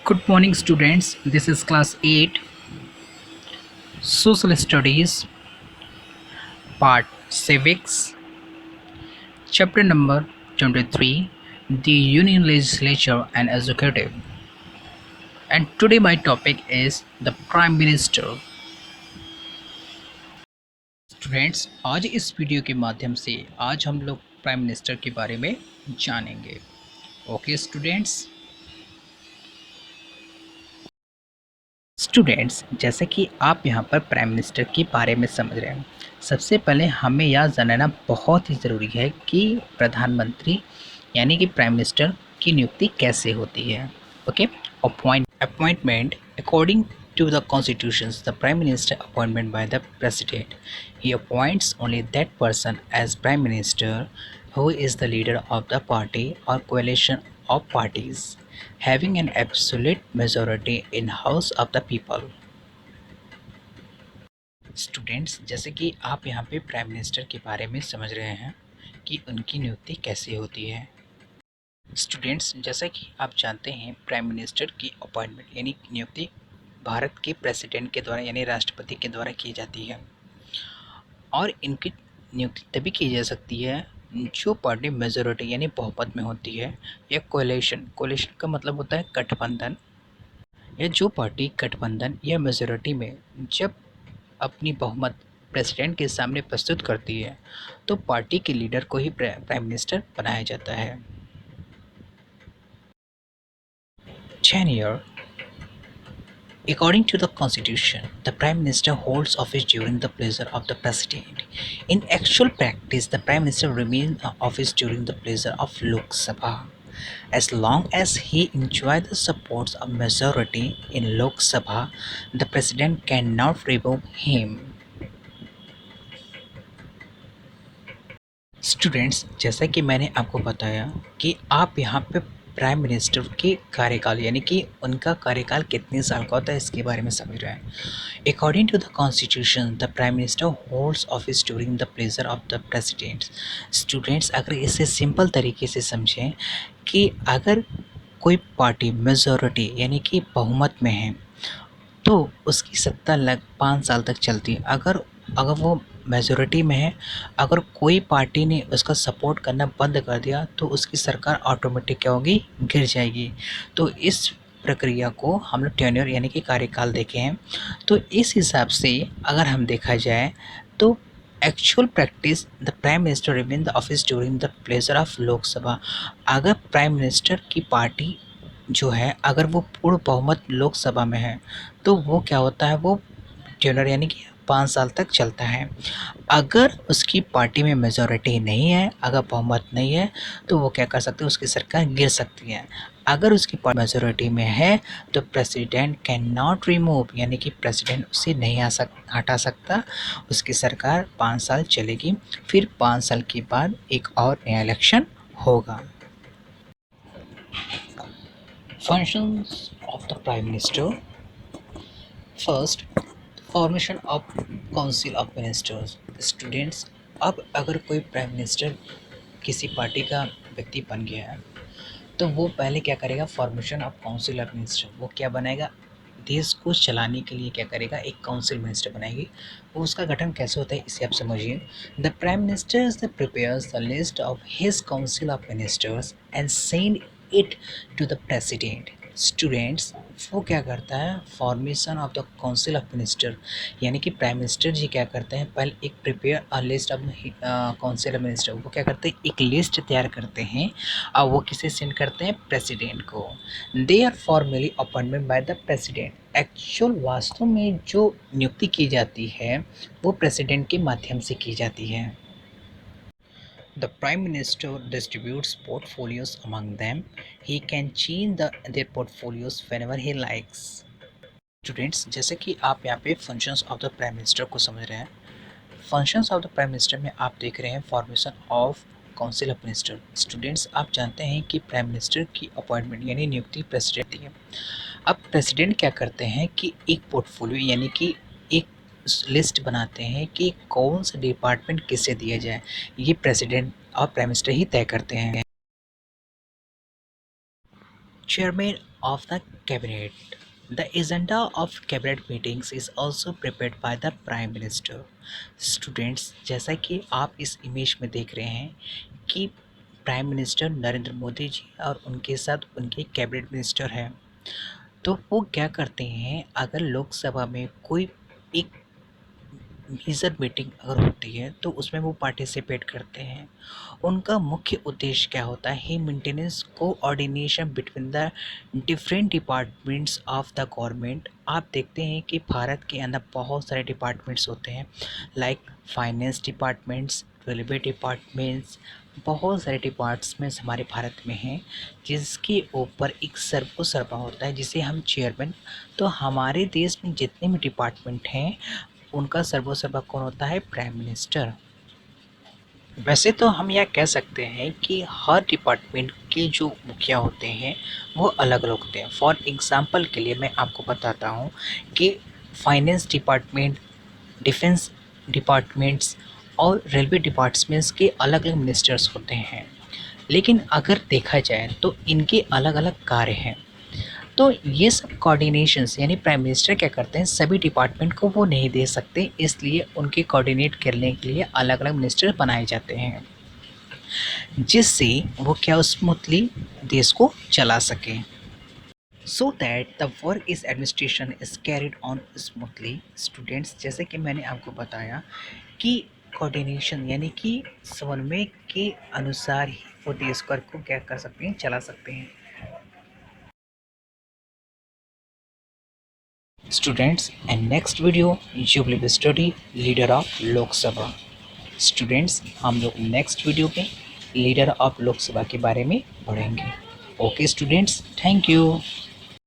Good morning, students. This is class 8 Social Studies, Part Civics, Chapter number 23 The Union Legislature and Executive. And today, my topic is the Prime Minister. Students, आज इस video के माध्यम से आज हम लोग prime minister के बारे में जानेंगे. ओके स्टूडेंट्स, जैसे कि आप यहाँ पर प्राइम मिनिस्टर के बारे में समझ रहे हैं, सबसे पहले हमें यह जानना बहुत ही ज़रूरी है कि प्रधानमंत्री यानी कि प्राइम मिनिस्टर की नियुक्ति कैसे होती है. Okay, appointment according to the constitutions, the prime minister appointment by the president. He appoints only that person as prime minister who is the leader of the party or coalition of parties having an absolute majority in house of the people. Students, जैसे कि आप यहाँ पे prime minister के बारे में समझ रहे हैं कि उनकी नियुक्ति कैसे होती है. स्टूडेंट्स, जैसा कि आप जानते हैं, प्राइम मिनिस्टर की अपॉइंटमेंट यानी नियुक्ति भारत के प्रेसिडेंट के द्वारा यानी राष्ट्रपति के द्वारा की जाती है और इनकी नियुक्ति तभी की जा सकती है जो पार्टी मेजोरिटी यानी बहुमत में होती है या कोलिशन का मतलब होता है गठबंधन, या जो पार्टी गठबंधन या मेजोरिटी में जब अपनी बहुमत प्रेसिडेंट के सामने प्रस्तुत करती है तो पार्टी के लीडर को ही प्राइम मिनिस्टर बनाया जाता है. 10 year. According to the Constitution, the Prime Minister holds office during the pleasure of the President. In actual practice, the Prime Minister remains in office during the pleasure of Lok Sabha. As long as he enjoys the support of majority in Lok Sabha, the President cannot remove him. Students, जैसा कि मैंने आपको बताया कि आप यहाँ पे prime minister के कार्यकाल यानी कि उनका कार्यकाल कितने साल का होता है इसके बारे में समझ रहे हैं. According to the constitution, the prime minister holds office during the pleasure of the president. Students, अगर इसे सिंपल तरीके से समझें कि अगर कोई पार्टी मेजॉरिटी यानी कि बहुमत में है तो उसकी सत्ता 5 साल तक चलती है. अगर वो मेजॉरिटी में है, अगर कोई पार्टी ने उसका सपोर्ट करना बंद कर दिया तो उसकी सरकार ऑटोमेटिक क्या होगी, गिर जाएगी. तो इस प्रक्रिया को हम लोग टेन्योर यानी कि कार्यकाल देखे हैं. तो इस हिसाब से अगर हम देखा जाए तो actual practice the prime minister remain the office during the pleasure of Lok Sabha. अगर प्राइम मिनिस्टर की पार्टी जो है अगर वो पूर्ण बहुमत लोकसभा में है तो वो क्या होता है, वो टेन्योर यानी कि 5 साल तक चलता है. अगर उसकी पार्टी में मेजॉरिटी नहीं है, अगर बहुमत नहीं है तो वो क्या कर सकते हैं, उसकी सरकार गिर सकती है. अगर उसकी पार्टी मेजॉरिटी में है तो प्रेसिडेंट कैन नॉट रिमूव यानी कि प्रेसिडेंट उसे नहीं हटा सकता. उसकी सरकार 5 साल चलेगी, फिर 5 साल के बाद एक और नया इलेक्शन होगा. Functions of the Prime Minister. First, formation of council of ministers. Students, अब अगर कोई प्राइम मिनिस्टर किसी पार्टी का व्यक्ति बन गया है तो वो पहले क्या करेगा, formation of council of minister. वो क्या बनाएगा, देश को चलाने के लिए क्या करेगा, एक काउंसिल मिनिस्टर बनाएगी. वो उसका गठन कैसे होता है इसे आप समझिए. The prime minister prepares the list of his council of ministers and send it to the president. Students, वो क्या करता है, formation of the council of minister यानी कि प्राइम मिनिस्टर जी क्या करते हैं, पहले एक prepare a list of council of minister. वो क्या करते हैं, एक लिस्ट तैयार करते हैं और वो किसे सेंड करते हैं, प्रेसिडेंट को. They are formally appointment by the president. Actual वास्तव में जो नियुक्ति की जाती है वो प्रेसिडेंट के माध्यम से की जाती है. The Prime Minister distributes portfolios among them. He can change their portfolios whenever he likes. Students, जैसे कि आप यहाँ पे functions of the prime minister को समझ रहे हैं. Functions of the prime minister में आप देख रहे हैं formation of council of minister. Students, आप जानते हैं कि प्राइम मिनिस्टर की अपॉइंटमेंट यानी नियुक्ति प्रेसिडेंट दी है. अब प्रेसिडेंट क्या करते हैं कि एक पोर्टफोलियो यानी कि एक लिस्ट बनाते हैं कि कौन सा डिपार्टमेंट किसे दिया जाए. ये प्रेसिडेंट और प्राइम मिनिस्टर ही तय करते हैं. Chairman of the Cabinet. The agenda of cabinet meetings is also prepared by the Prime Minister. Students, जैसा कि आप इस इमेज में देख रहे हैं कि प्राइम मिनिस्टर नरेंद्र मोदी जी और उनके साथ उनके कैबिनेट मिनिस्टर हैं, तो वो क्या करते हैं, अगर लोकसभा में कोई एक मेजर मीटिंग अगर होती है तो उसमें वो पार्टिसिपेट करते हैं। उनका मुख्य उद्देश्य क्या होता है, maintenance coordination between the different departments of the government. आप देखते हैं कि भारत के अंदर बहुत सारे डिपार्टमेंट्स होते हैं, like finance departments, railway departments, बहुत सारे डिपार्टमेंट्स हमारे भारत में हैं जिसके ऊपर एक सर्वो होता है जिसे हम चेयरमैन। तो हमारे देश में जितने भी डिपार्टमेंट हैं उनका सर्वोसर्वा कौन होता है, प्राइम मिनिस्टर। वैसे तो हम यह कह सकते हैं कि हर डिपार्टमेंट के जो मुखिया होते हैं वो अलग अलग होते हैं। फॉर एग्जांपल के लिए मैं आपको बताता हूँ कि फाइनेंस डिपार्टमेंट, डिफेंस डिपार्टमेंट्स और रेलवे डिपार्टमेंट्स के अलग अलग मिनिस्टर्स होते हैं, लेकिन अगर देखा जाए तो इनके अलग अलग कार्य हैं। तो ये सब कोऑर्डिनेशंस यानी प्राइम मिनिस्टर क्या करते हैं, सभी डिपार्टमेंट को वो नहीं दे सकते, इसलिए उनके कोऑर्डिनेट करने के लिए अलग अलग मिनिस्टर बनाए जाते हैं जिससे वो क्या स्मूथली देश को चला सकें। So that the work is administration is carried on smoothly. Students, जैसे कि मैंने आपको बताया कि कोऑर्डिनेशन यानी कि समन्वय के अनुसार ही वो देश को क्या कर सकते हैं, चला सकते हैं। Students, and next video you will study leader of Lok Sabha. Students, हम लोग नेक्स्ट वीडियो में लीडर ऑफ लोकसभा के बारे में पढ़ेंगे। Okay students, thank you.